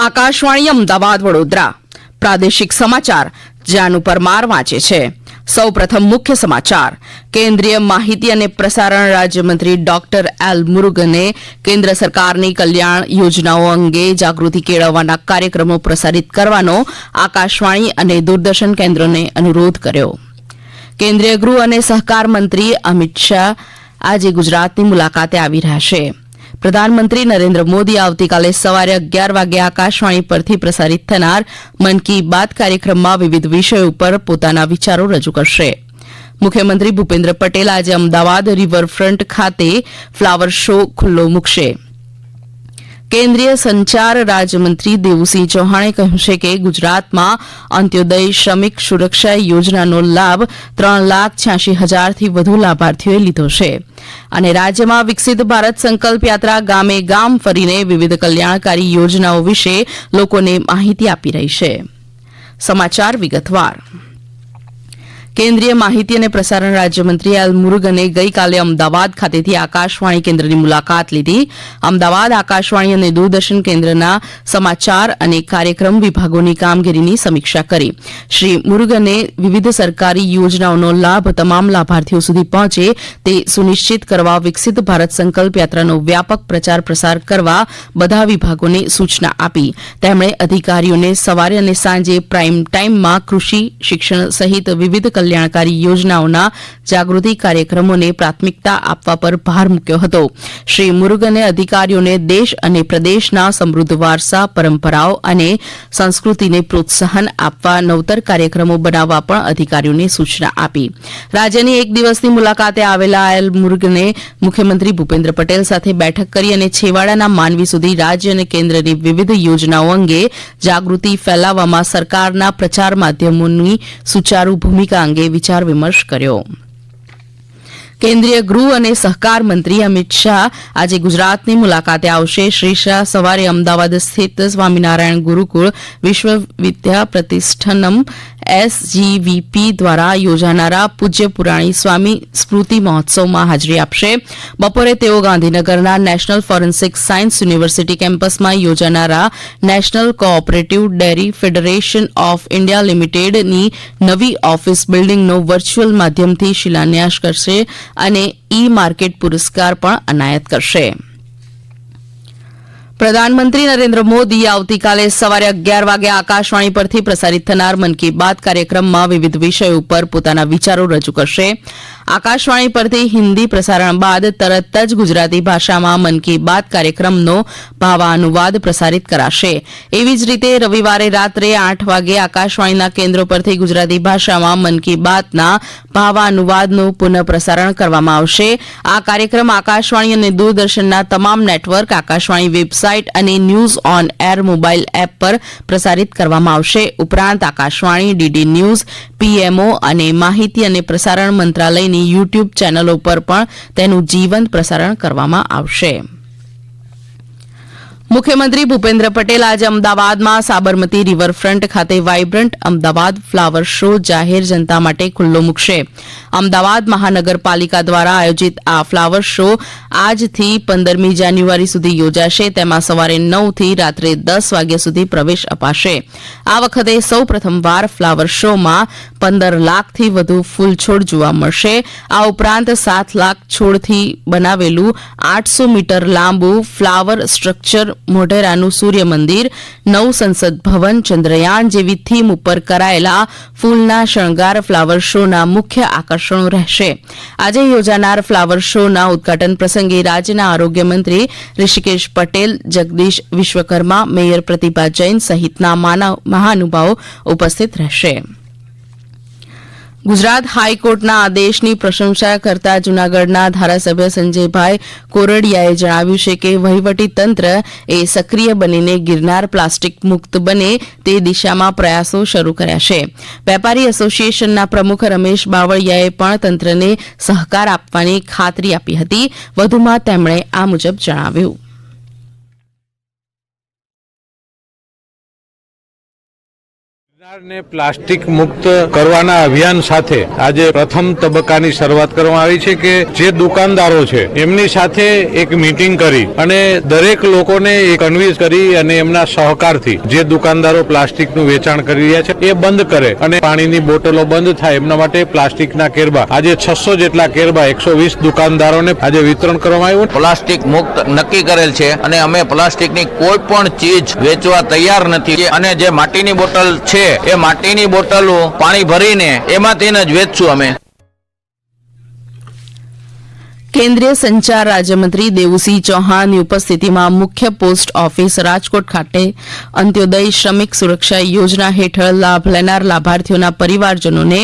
આકાશવાણી અમદાવાદ વડોદરા પ્રાદેશિક સમાચાર જાનુ પરમાર વાંચે છે। સૌપ્રથમ મુખ્ય સમાચાર। કેન્દ્રીય માહિતી અને પ્રસારણ રાજ્યમંત્રી ડોક્ટર એલ મુરુગને કેન્દ્ર સરકારની કલ્યાણ યોજનાઓ અંગે જાગૃતિ કેળવવાના કાર્યક્રમો પ્રસારિત કરવાનો આકાશવાણી અને દૂરદર્શન કેન્દ્રોને અનુરોધ કર્યો। કેન્દ્રીય ગૃહ અને સહકાર મંત્રી અમિત શાહ આજે ગુજરાતની મુલાકાતે આવી રહ્યા છે। પ્રધાનમંત્રી નરેન્દ્ર મોદી આવતીકાલે સવારે 11 વાગે આકાશવાણી પરથી પ્રસારિત થનાર મન की बात કાર્યક્રમમાં વિવિધ વિષયો ઉપર પોતાના વિચારો રજૂ કરશે। મુખ્યમંત્રી ભૂપેન્દ્ર પટેલ આજે અમદાવાદ રિવરફ્રન્ટ ખાતે ફ્લાવર શો ખુલ્લો મૂકશે। કેન્દ્રીય સંચાર રાજ્યમંત્રી દેવુસિંહ ચૌહાણે કહ્યું છે કે ગુજરાતમાં અંત્યોદય શ્રમિક સુરક્ષા યોજનાનો લાભ 3,86,000થી વધુ લાભાર્થીઓએ લીધો છે અને રાજ્યમાં વિકસિત ભારત સંકલ્પ યાત્રા ગામે ગામ ફરીને વિવિધ કલ્યાણકારી યોજનાઓ વિશે લોકોને માહિતી આપી રહી છે। સમાચાર વિગતવાર। કેન્દ્રીય માહિતી અને પ્રસારણ રાજ્યમંત્રી એલ મુરુગને ગઈકાલે અમદાવાદ ખાતેથી આકાશવાણી કેન્દ્રની મુલાકાત લીધી। અમદાવાદ આકાશવાણી અને દૂરદર્શન કેન્દ્રના સમાચાર અને કાર્યક્રમ વિભાગોની કામગીરીની સમીક્ષા કરી। શ્રી મુરુગને વિવિધ સરકારી યોજનાઓનો લાભ તમામ લાભાર્થીઓ સુધી પહોંચે તે સુનિશ્ચિત કરવા વિકસિત ભારત સંકલ્પ યાત્રાનો વ્યાપક પ્રચાર પ્રસાર કરવા બધા વિભાગોને સૂચના આપી। તેમણે અધિકારીઓને સવારે અને સાંજે પ્રાઇમ ટાઇમમાં કૃષિ શિક્ષણ સહિત વિવિધ કલ્યાણકારી યોજનાઓના જાગૃતિ કાર્યક્રમોને પ્રાથમિકતા આપવા પર ભાર મૂક્યો હતો। શ્રી મુરુગને અધિકારીઓને દેશ અને પ્રદેશના સમૃદ્ધ વારસા પરંપરાઓ અને સંસ્કૃતિને પ્રોત્સાહન આપવા નવતર કાર્યક્રમો બનાવવા પણ અધિકારીઓને સૂચના આપી। રાજ્યની એક દિવસની મુલાકાતે આવેલા એલ મુરુગને મુખ્યમંત્રી ભૂપેન્દ્ર પટેલ સાથે બેઠક કરી અને છેવાડાના માનવી સુધી રાજ્ય અને કેન્દ્રની વિવિધ યોજનાઓ અંગે જાગૃતિ ફેલાવવામાં સરકારના પ્રચાર માધ્યમોની સુચારુ ભૂમિકા અંગે વિચાર વિમર્શ કર્યો। કેન્દ્રીય ગૃહ અને સહકાર મંત્રી અમિત શાહ આજે ગુજરાતની મુલાકાતે આવશે। શ્રી શાહ સવારે અમદાવાદ સ્થિત સ્વામિનારાયણ ગુરુકુળ વિશ્વવિદ્યા પ્રતિષ્ઠાનમ SGVP દ્વારા યોજાનારા પૂજ્ય પુરાણી સ્વામી સ્મૃતિ મહોત્સવમાં હાજરી આપશે। બપોરે તેઓ ગાંધીનગરના નેશનલ ફોરેન્સિક સાયન્સ યુનિવર્સિટી કેમ્પસમાં યોજાનારા national cooperative dairy federation of India લિમિટેડની નવી ઓફિસ બિલ્ડિંગનો વર્ચ્યુઅલ માધ્યમથી શિલાન્યાસ કરશે અને ઈ માર્કેટ પુરસ્કાર પણ અનાયત કરશે। પ્રધાનમંત્રી નરેન્દ્ર મોદી આવતીકાલે સવારે 11 વાગે આકાશવાણી પરથી પ્રસારિત થનાર મન की बात કાર્યક્રમમાં વિવિધ વિષયો ઉપર પોતાના વિચારો રજૂ કરશે। આકાશવાણી પરથી હિન્દી પ્રસારણ બાદ તરત જ ગુજરાતી ભાષામાં મન की बात કાર્યક્રમનો ભાવાનુવાદ પ્રસારિત કરાશે। એવી જ રીતે રવિવારે રાત્રે 8 વાગે આકાશવાણીના કેન્દ્રો પરથી ગુજરાતી ભાષામાં મન की बातના ભાવાનુવાદનું પુનઃ પ્રસારણ કરવામાં આવશે। આ કાર્યક્રમ આકાશવાણી અને દૂરદર્શનના તમામ નેટવર્ક આકાશવાણી વેબસાઇટ અને news on air mobile app પર પ્રસારિત કરવામાં આવશે। ઉપરાંત આકાશવાણી ડીડી ન્યૂઝ પીએમઓ અને માહિતી અને પ્રસારણ મંત્રાલયની યુટ્યુબ ચેનલો પર પણ તેનું જીવંત પ્રસારણ કરવામાં આવશે। મુખ્યમંત્રી ભૂપેન્દ્ર પટેલ આજે અમદાવાદમાં સાબરમતી રિવરફ્રન્ટ ખાતે વાઇબ્રન્ટ અમદાવાદ ફ્લાવર શો જાહેર જનતા માટે ખુલ્લો મૂકશે। અમદાવાદ મહાનગરપાલિકા દ્વારા આયોજિત આ ફ્લાવર શો આજથી 15મી જાન્યુઆરી સુધી યોજાશે। તેમાં સવારે 9 થી રાત્રે 10 વાગ્યા સુધી પ્રવેશ અપાશે। આ વખતે સૌ પ્રથમવાર ફ્લાવર શોમાં 15 લાખથી વધુ ફૂલછોડ જોવા મળશે। આ ઉપરાંત 7 લાખ છોડથી બનાવેલું 800 મીટર લાંબુ ફ્લાવર સ્ટ્રક્ચર મોઢેરાનું સૂર્ય મંદિર નવ સંસદ ભવન ચંદ્રયાન જેવી થીમ ઉપર કરાયેલા ફૂલના શણગાર ફ્લાવર શોના મુખ્ય આકર્ષણો રહેશે। આજે યોજાનાર ફ્લાવર શોના ઉદઘાટન પ્રસંગે રાજ્યના આરોગ્ય મંત્રી ઋષિકેશ પટેલ જગદીશ વિશ્વકર્મા મેયર પ્રતિભા જૈન સહિતના મહાનુભાવો ઉપસ્થિત રહેશે। ગુજરાત હાઈકોર્ટના આદેશની પ્રશંસા કરતા જૂનાગઢના ધારાસભ્ય સંજયભાઈ કોરડિયાએ જણાવ્યું છે કે વહીવટીતંત્ર એ સક્રિય બનીને ગિરનાર પ્લાસ્ટિક મુક્ત બને તે દિશામાં પ્રયાસો શરૂ કર્યા છે। વેપારી એસોસિએશનના પ્રમુખ રમેશ બાવળિયાએ પણ તંત્રને સહકાર આપવાની ખાતરી આપી હતી। વધુમાં તેમણે આ મુજબ જણાવ્યું। ને પ્લાસ્ટિક મુક્ત કરવાના અભિયાન સાથે આજે પ્રથમ તબક્કાની શરૂઆત કરવામાં આવી છે કે જે દુકાનદારો છે એમની સાથે એક મીટિંગ કરી અને દરેક લોકોને કન્વિન્સ કરી અને એમના સહકારથી જે દુકાનદારો પ્લાસ્ટિકનું વેચાણ કરી રહ્યા છે એ બંધ કરે અને પાણીની બોટલો બંધ થાય એમના માટે પ્લાસ્ટિકના કેરબા આજે 600 જેટલા કેરબા 120 દુકાનદારોને આજે વિતરણ કરવામાં આવ્યું. પ્લાસ્ટિક મુક્ત નક્કી કરેલ છે અને અમે પ્લાસ્ટિકની કોઈ પણ ચીજ વેચવા તૈયાર નથી અને જે માટીની બોટલ છે એ માટીની બોટલો પાણી ભરીને એમાંથી જ વેચશું અમે. કેન્દ્રીય સંચાર રાજ્યમંત્રી દેવુસિંહ ચૌહાણની ઉપસ્થિતિમાં મુખ્ય પોસ્ટ ઓફિસ રાજકોટ ખાતે અંત્યોદય શ્રમિક સુરક્ષા યોજના હેઠળ લાભ લેનાર લાભાર્થીઓના પરિવારજનોને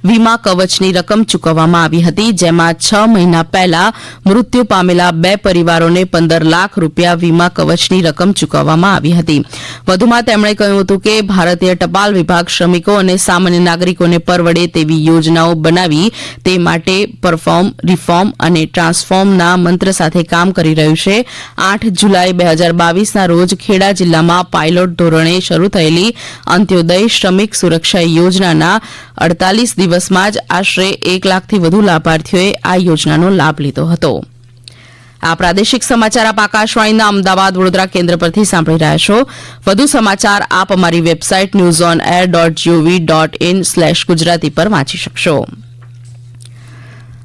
વીમા કવચની રકમ ચૂકવવામાં આવી હતી, જેમાં 6 મહિના પહેલા મૃત્યુ પામેલા 2 પરિવારોને 15 લાખ રૂપિયા વીમા કવચની રકમ ચૂકવવામાં આવી હતી. વધુમાં તેમણે કહ્યું હતું કે ભારતીય ટપાલ વિભાગ શ્રમિકો અને સામાન્ય નાગરિકોને પરવડે તેવી યોજનાઓ બનાવી તે માટે પરફોર્મ, રિફોર્મ અને ટ્રાન્સફોર્મના મંત્ર સાથે કામ કરી રહ્યું છે. 8 જુલાઈ 2022ના રોજ ખેડા જિલ્લામાં પાયલોટ ધોરણે શરૂ થયેલી અંત્યોદય શ્રમિક સુરક્ષા યોજનાના 48 દિવસમાં જ આશરે 1 લાખથી વધુ લાભાર્થીઓએ આ યોજનાનો લાભ લીધો હતો. આ પ્રાદેશિક સમાચાર આપ આકાશવાણીના અમદાવાદ વડોદરા કેન્દ્ર પરથી સાંભળી રહ્યા છો. વધુ સમાચાર આપ અમારી વેબસાઇટ newsonair.gov.in/ગુજરાતી પર વાંચી શકશો.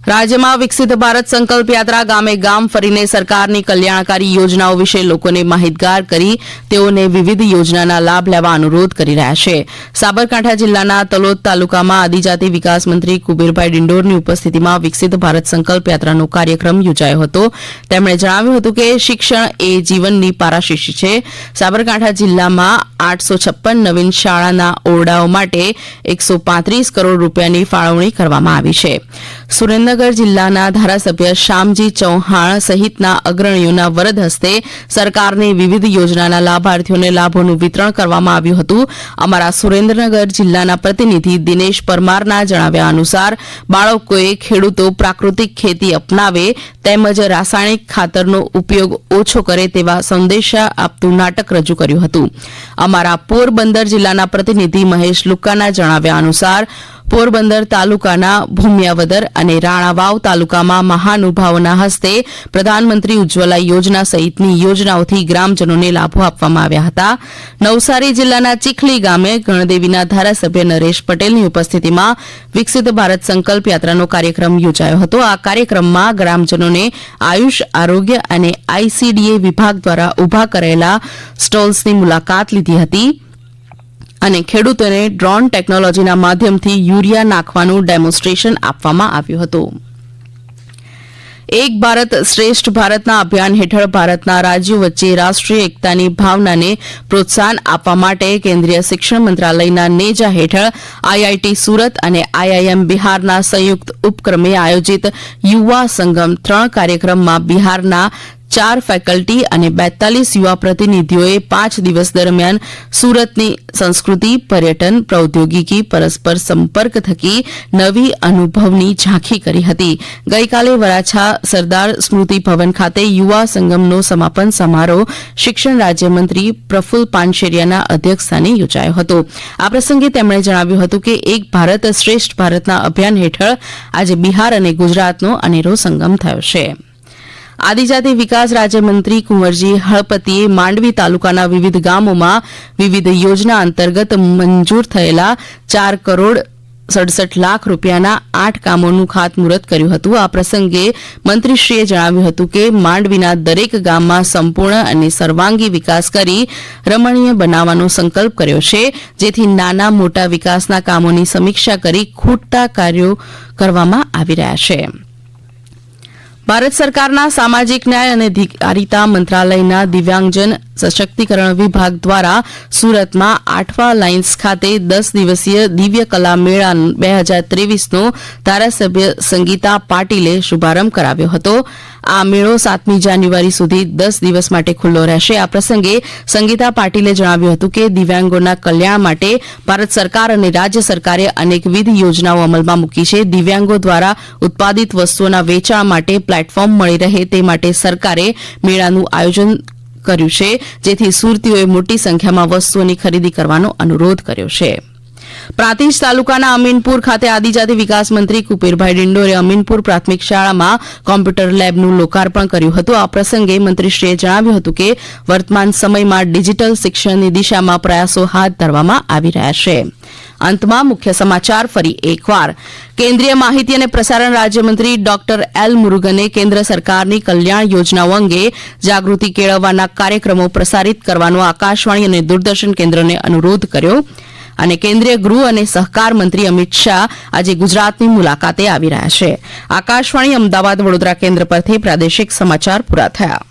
રાજ્યમાં વિકસિત ભારત સંકલ્પ યાત્રા ગામે ગામ ફરીને સરકારની કલ્યાણકારી યોજનાઓ વિશે લોકોને માહિતગાર કરી તેઓને વિવિધ યોજનાના લાભ લેવા અનુરોધ કરી રહ્યા છે. સાબરકાંઠા જિલ્લાના તલોદ તાલુકામાં આદિજાતિ વિકાસ મંત્રી કુબેરભાઈ ડિંડોરની ઉપસ્થિતિમાં વિકસિત ભારત સંકલ્પ યાત્રાનો કાર્યક્રમ યોજાયો હતો. તેમણે જણાવ્યું હતું કે શિક્ષણ એ જીવનની પારાશીશી છે. સાબરકાંઠા જિલ્લામાં 856 નવીન શાળાના ઓરડાઓ માટે 135 કરોડ રૂપિયાની ફાળવણી કરવામાં આવી છે. સુરેન્દ્રનગર જિલ્લાના ધારાસભ્ય શ્યામજી ચૌહાણ સહિતના અગ્રણીઓના વરદ હસ્તે સરકારની વિવિધ યોજનાના લાભાર્થીઓને લાભોનું વિતરણ કરવામાં આવ્યું હતું. અમારા સુરેન્દ્રનગર જિલ્લાના પ્રતિનિધિ દિનેશ પરમારના જણાવ્યા અનુસાર બાળકોએ ખેડૂતો પ્રાકૃતિક ખેતી અપનાવે તેમજ રાસાયણિક ખાતરનો ઉપયોગ ઓછો કરે તેવા સંદેશા આપતું નાટક રજૂ કર્યું હતું. અમારા પોરબંદર જિલ્લાના પ્રતિનિધિ મહેશ લુક્કાના જણાવ્યા અનુસાર પોરબંદર તાલુકાના ભૂમિયાવદર અને રાણાવાવ તાલુકામાં મહાનુભાવોના હસ્તે પ્રધાનમંત્રી ઉજ્જવલા યોજના સહિતની યોજનાઓથી ગ્રામજનોને લાભો આપવામાં આવ્યા હતા. નવસારી જિલ્લાના ચીખલી ગામે ગણદેવીના ધારાસભ્ય નરેશ પટેલની ઉપસ્થિતિમાં વિકસિત ભારત સંકલ્પ યાત્રાનો કાર્યક્રમ યોજાયો હતો. આ કાર્યક્રમમાં ગ્રામજનોને આયુષ, આરોગ્ય અને આઈસીડીએ વિભાગ દ્વારા ઉભા કરાયેલા સ્ટોલ્સની મુલાકાત લીધી હતી અને ખેડૂતોને ડ્રોન ટેકનોલોજીના માધ્યમથી યુરિયા નાખવાનું ડેમોન્સ્ટ્રેશન આપવામાં આવ્યું હતું. એક ભારત શ્રેષ્ઠ ભારતના અભિયાન હેઠળ ભારતના રાજ્યો વચ્ચે રાષ્ટ્રીય એકતાની ભાવનાને પ્રોત્સાહન આપવા માટે કેન્દ્રીય શિક્ષણ મંત્રાલયના નેજા હેઠળ આઈઆઈટી સુરત અને આઈઆઈએમ બિહારના સંયુક્ત ઉપક્રમે આયોજિત યુવા સંગમ 3 કાર્યક્રમમાં બિહારના 4 ફેકલ્ટી અને 42 યુવા પ્રતિનિધિઓએ 5 દિવસ દરમિયાન સુરતની સંસ્કૃતિ, પર્યટન, પ્રૌદ્યોગિકી, પરસ્પર સંપર્ક થકી નવી અનુભવની ઝાંખી કરી હતી. ગઈકાલે વરાછા સરદાર સ્મૃતિ ભવન ખાતે યુવા સંગમનો સમાપન સમારોહ શિક્ષણ રાજ્યમંત્રી પ્રફુલ્લ પાનશેરિયાના અધ્યક્ષસ્થાને યોજાયો હતો. આ પ્રસંગે તેમણે જણાવ્યું હતું કે એક ભારત શ્રેષ્ઠ ભારતના અભિયાન હેઠળ આજે બિહાર અને ગુજરાતનો અનેરો સંગમ થયો છે. આદિજાતિ વિકાસ રાજ્યમંત્રી કુંવરજી હળપતિએ માંડવી તાલુકાના વિવિધ ગામોમાં વિવિધ યોજના અંતર્ગત મંજૂર થયેલા 4 કરોડ 67 લાખ રૂપિયાના 8 કામોનું ખાતમુહૂર્ત કર્યું હતું. આ પ્રસંગે મંત્રીશ્રીએ જણાવ્યું હતું કે માંડવીના દરેક ગામમાં સંપૂર્ણ અને સર્વાંગી વિકાસ કરી રમણીય બનાવવાનો સંકલ્પ કર્યો છે, જેથી નાના મોટા વિકાસના કામોની સમીક્ષા કરી ખૂટતા કાર્યો કરવામાં આવી રહ્યા છે. ભારત સરકારના સામાજિક ન્યાય અને અધિકારિતા મંત્રાલયના દિવ્યાંગજન સશક્તિકરણ વિભાગ દ્વારા સુરતમાં 8વા લાઇન્સ ખાતે 10 દિવસીય દિવ્ય કલા મેળા 2023નો ધારાસભ્ય સંગીતા પાટીલે શુભારંભ કરાવ્યો હતો. આ મેળો 7મી જાન્યુઆરી સુધી 10 દિવસ માટે ખુલ્લો રહેશે. આ પ્રસંગે સંગીતા પાટીલે જણાવ્યું હતું કે દિવ્યાંગોના કલ્યાણ માટે ભારત સરકાર અને રાજ્ય સરકારે અનેકવિધ યોજનાઓ અમલમાં મૂકી છે. દિવ્યાંગો દ્વારા ઉત્પાદિત વસ્તુઓના વેચાણ માટે પ્લેટફોર્મ મળી રહે તે માટે સરકારે મેળાનું આયોજન કર્યું છે, જેથી સુરતીઓએ મોટી સંખ્યામાં વસ્તુઓની ખરીદી કરવાનો અનુરોધ કર્યો છે. પ્રાંતિજ તાલુકાના અમીનપુર ખાતે આદિજાતિ વિકાસ મંત્રી કુપેરભાઈ ડિંડોરે અમીનપુર પ્રાથમિક શાળામાં કોમ્પ્યુટર લેબનું લોકાર્પણ કર્યું હતું. આ પ્રસંગે મંત્રીશ્રીએ જણાવ્યું હતું કે વર્તમાન સમયમાં ડિજિટલ શિક્ષણની દિશામાં પ્રયાસો હાથ ધરવામાં આવી રહ્યા છે. અંતમાં મુખ્ય સમાચાર ફરી એકવાર. કેન્દ્રીય માહિતી અને પ્રસારણ રાજ્યમંત્રી ડોક્ટર એલ મુરુગને કેન્દ્ર સરકારની કલ્યાણ યોજનાઓ અંગે જાગૃતિ કેળવવાના કાર્યક્રમો પ્રસારિત કરવાનો આકાશવાણી અને દૂરદર્શન કેન્દ્રને અનુરોધ કર્યો. અને કેન્દ્રીય ગૃહ અને સહકાર મંત્રી અમિત શાહ આજે ગુજરાતની મુલાકાતે આવી રહ્યા છે. આકાશવાણી અમદાવાદ વડોદરા કેન્દ્ર પરથી પ્રાદેશિક સમાચાર પૂરા થયા.